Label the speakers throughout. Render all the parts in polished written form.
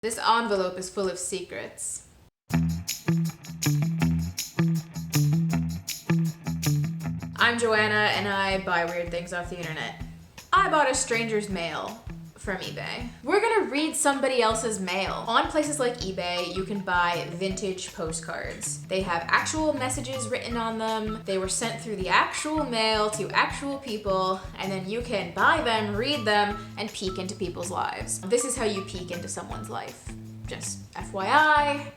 Speaker 1: This envelope is full of secrets. I'm Joanna and I buy weird things off the internet. I bought a stranger's mail from eBay. We're gonna read somebody else's mail. On places like eBay, you can buy vintage postcards. They have actual messages written on them. They were sent through the actual mail to actual people, and then you can buy them, read them, and peek into people's lives. This is how you peek into someone's life. Just FYI.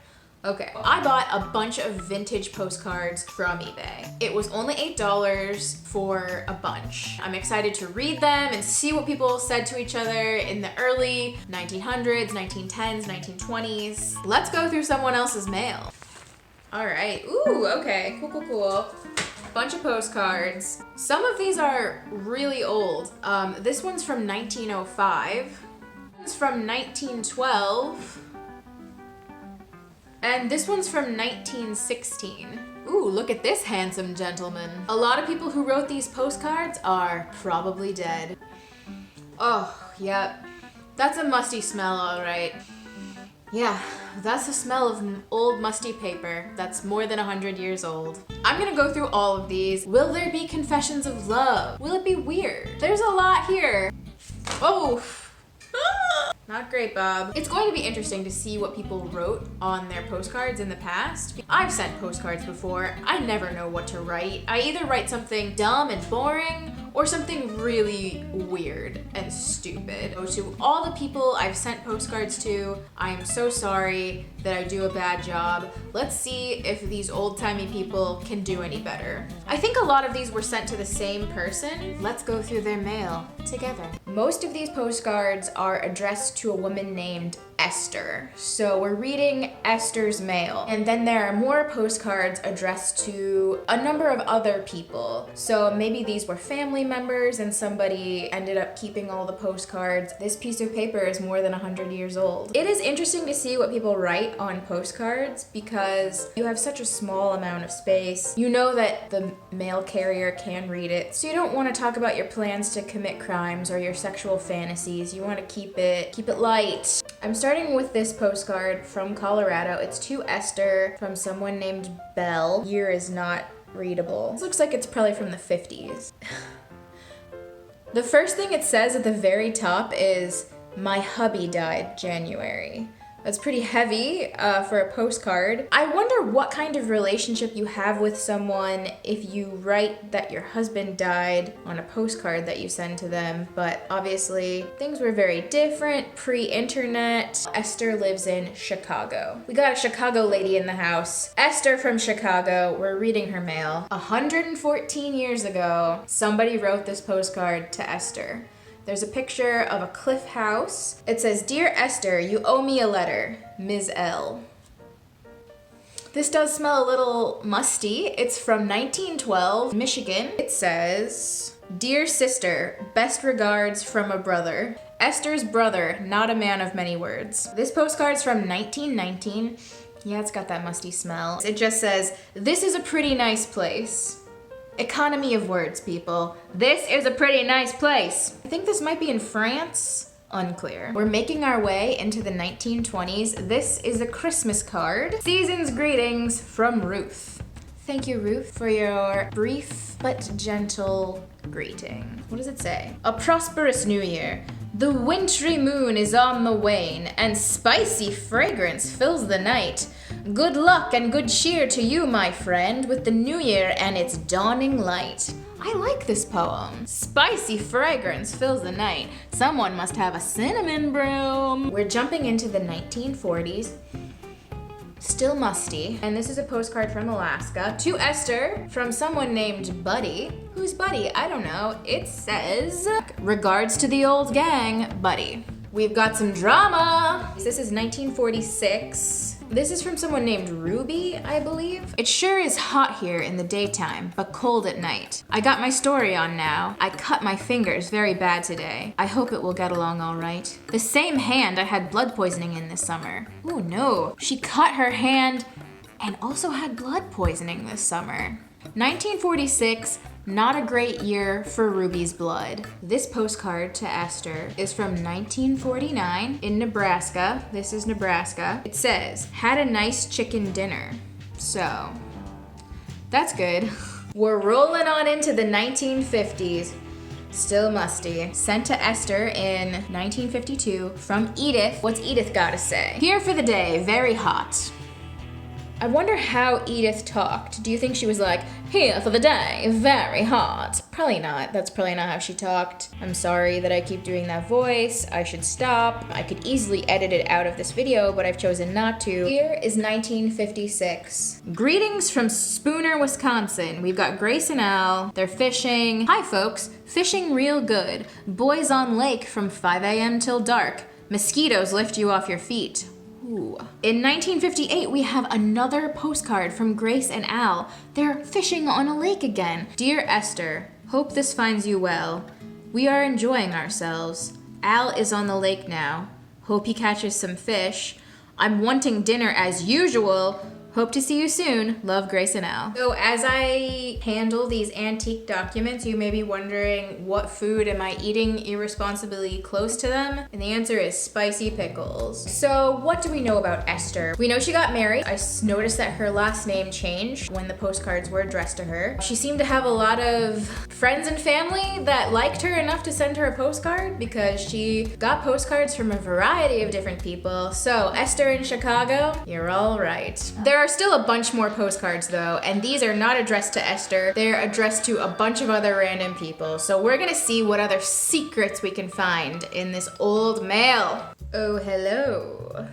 Speaker 1: Okay, I bought a bunch of vintage postcards from eBay. It was only $8 for a bunch. I'm excited to read them and see what people said to each other in the early 1900s, 1910s, 1920s. Let's go through someone else's mail. All right, ooh, okay, cool. Bunch of postcards. Some of these are really old. This one's from 1905. It's from 1912. And this one's from 1916. Ooh, look at this handsome gentleman. A lot of people who wrote these postcards are probably dead. Oh, yep. That's a musty smell, all right. Yeah, that's the smell of old musty paper that's more than 100 years old. I'm gonna go through all of these. Will there be confessions of love? Will it be weird? There's a lot here. Oh. Not great, Bob. It's going to be interesting to see what people wrote on their postcards in the past. I've sent postcards before. I never know what to write. I either write something dumb and boring or something really weird and stupid. So to all the people I've sent postcards to, I am so sorry that I do a bad job. Let's see if these old-timey people can do any better. I think a lot of these were sent to the same person. Let's go through their mail together. Most of these postcards are addressed to a woman named Esther. So we're reading Esther's mail. And then there are more postcards addressed to a number of other people. So maybe these were family members and somebody ended up keeping all the postcards. This piece of paper is more than 100 years old. It is interesting to see what people write on postcards because you have such a small amount of space. You know that the mail carrier can read it. So you don't want to talk about your plans to commit crimes or your sexual fantasies. You want to keep it light. I'm starting with this postcard from Colorado. It's to Esther from someone named Belle. Year is not readable. This looks like it's probably from the 50s. The first thing it says at the very top is, "My hubby died January." That's pretty heavy for a postcard. I wonder what kind of relationship you have with someone if you write that your husband died on a postcard that you send to them, but obviously things were very different pre-internet. Esther lives in Chicago. We got a Chicago lady in the house. Esther from Chicago, we're reading her mail. 114 years ago, somebody wrote this postcard to Esther. There's a picture of a cliff house. It says, "Dear Esther, you owe me a letter, Ms. L." This does smell a little musty. It's from 1912, Michigan. It says, "Dear sister, best regards from a brother. Esther's brother, not a man of many words." This postcard's from 1919. Yeah, it's got that musty smell. It just says, "This is a pretty nice place." Economy of words, people. This is a pretty nice place. I think this might be in France. Unclear. We're making our way into the 1920s. This is a Christmas card. Season's greetings from Ruth. Thank you, Ruth, for your brief but gentle greeting. What does it say? "A prosperous new year. The wintry moon is on the wane, and spicy fragrance fills the night. Good luck and good cheer to you, my friend, with the new year and its dawning light." I like this poem. Spicy fragrance fills the night. Someone must have a cinnamon broom. We're jumping into the 1940s. Still musty. And this is a postcard from Alaska to Esther from someone named Buddy. Who's Buddy? I don't know. It says, "Regards to the old gang, Buddy." We've got some drama. This is 1946. This is from someone named Ruby, I believe. "It sure is hot here in the daytime, but cold at night. I got my story on now. I cut my fingers very bad today. I hope it will get along all right. The same hand I had blood poisoning in this summer." Oh no, she cut her hand and also had blood poisoning this summer. 1946, Not a great year for Ruby's blood. This postcard to Esther is from 1949 in Nebraska. This is Nebraska. It says, had a nice chicken dinner. So, that's good. We're rolling on into the 1950s. Still musty. Sent to Esther in 1952 from Edith. What's Edith gotta say? Here for the day, very hot. I wonder how Edith talked. Do you think she was like, here for the day, very hot? Probably not. That's probably not how she talked. I'm sorry that I keep doing that voice. I should stop. I could easily edit it out of this video, but I've chosen not to. Here is 1956. Greetings from Spooner, Wisconsin. We've got Grace and Al. They're fishing. Hi, folks. Fishing real good. Boys on lake from 5 a.m. till dark. Mosquitoes lift you off your feet. Ooh. In 1958, we have another postcard from Grace and Al. They're fishing on a lake again. Dear Esther, hope this finds you well. We are enjoying ourselves. Al is on the lake now. Hope he catches some fish. I'm wanting dinner as usual. Hope to see you soon. Love, Grace and Al. So as I handle these antique documents, you may be wondering, what food am I eating irresponsibly close to them? And the answer is spicy pickles. So what do we know about Esther? We know she got married. I noticed that her last name changed when the postcards were addressed to her. She seemed to have a lot of friends and family that liked her enough to send her a postcard because she got postcards from a variety of different people. So Esther in Chicago, you're all right. There are still a bunch more postcards though, and these are not addressed to Esther. They're addressed to a bunch of other random people. So we're gonna see what other secrets we can find in this old mail. Oh, hello.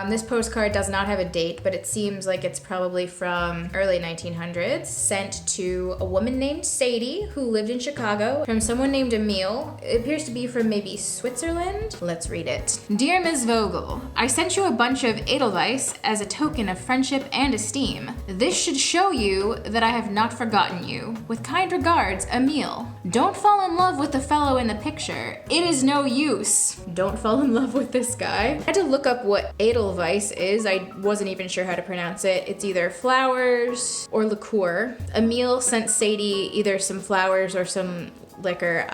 Speaker 1: This postcard does not have a date, but it seems like it's probably from early 1900s, sent to a woman named Sadie who lived in Chicago, from someone named Emile. It appears to be from maybe Switzerland. Let's read it. Dear Ms. Vogel, I sent you a bunch of Edelweiss as a token of friendship and esteem. This should show you that I have not forgotten you. With kind regards, Emile. Don't fall in love with the fellow in the picture. It is no use. Don't fall in love with this guy. I had to look up what Edelweiss is. I wasn't even sure how to pronounce it. It's either flowers or liqueur. Emile sent Sadie either some flowers or some liquor.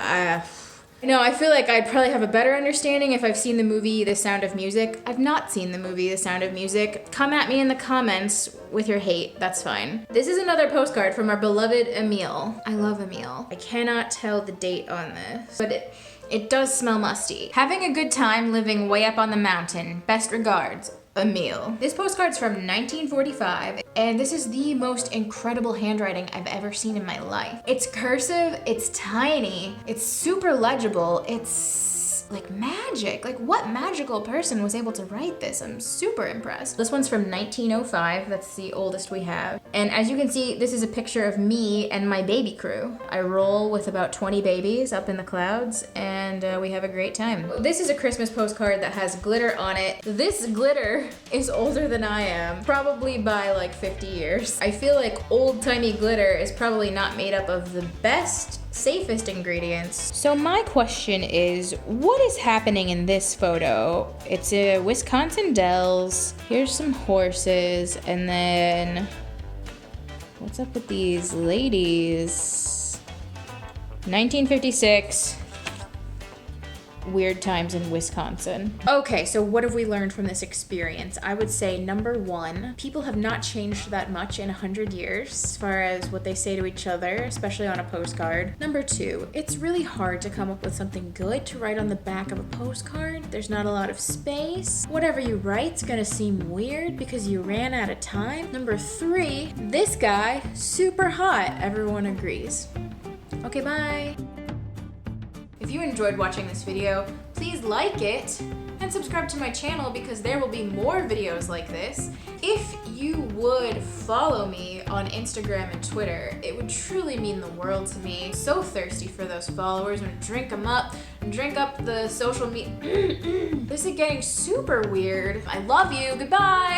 Speaker 1: No, I feel like I'd probably have a better understanding if I've seen the movie The Sound of Music. I've not seen the movie The Sound of Music. Come at me in the comments with your hate, that's fine. This is another postcard from our beloved Emile. I love Emile. I cannot tell the date on this, but it does smell musty. Having a good time living way up on the mountain. Best regards, Emile. This postcard's from 1945, and this is the most incredible handwriting I've ever seen in my life. It's cursive, it's tiny, it's super legible, it's like magic. Like, what magical person was able to write this? I'm super impressed. This one's from 1905, that's the oldest we have. And as you can see, this is a picture of me and my baby crew. I roll with about 20 babies up in the clouds, and we have a great time. This is a Christmas postcard that has glitter on it. This glitter is older than I am, probably by like 50 years. I feel like old-timey glitter is probably not made up of the best, safest ingredients. So my question is, what is happening in this photo? It's a Wisconsin Dells. Here's some horses, and then what's up with these ladies? 1956. Weird times in Wisconsin. Okay, so what have we learned from this experience? I would say number one, people have not changed that much in 100 years as far as what they say to each other, especially on a postcard. Number two, it's really hard to come up with something good to write on the back of a postcard. There's not a lot of space. Whatever you write's gonna seem weird because you ran out of time. Number three, this guy, super hot. Everyone agrees. Okay, bye. If you enjoyed watching this video, please like it and subscribe to my channel because there will be more videos like this. If you would follow me on Instagram and Twitter, it would truly mean the world to me. So thirsty for those followers. I'm gonna drink them up, drink up the social media. This is getting super weird. I love you, goodbye.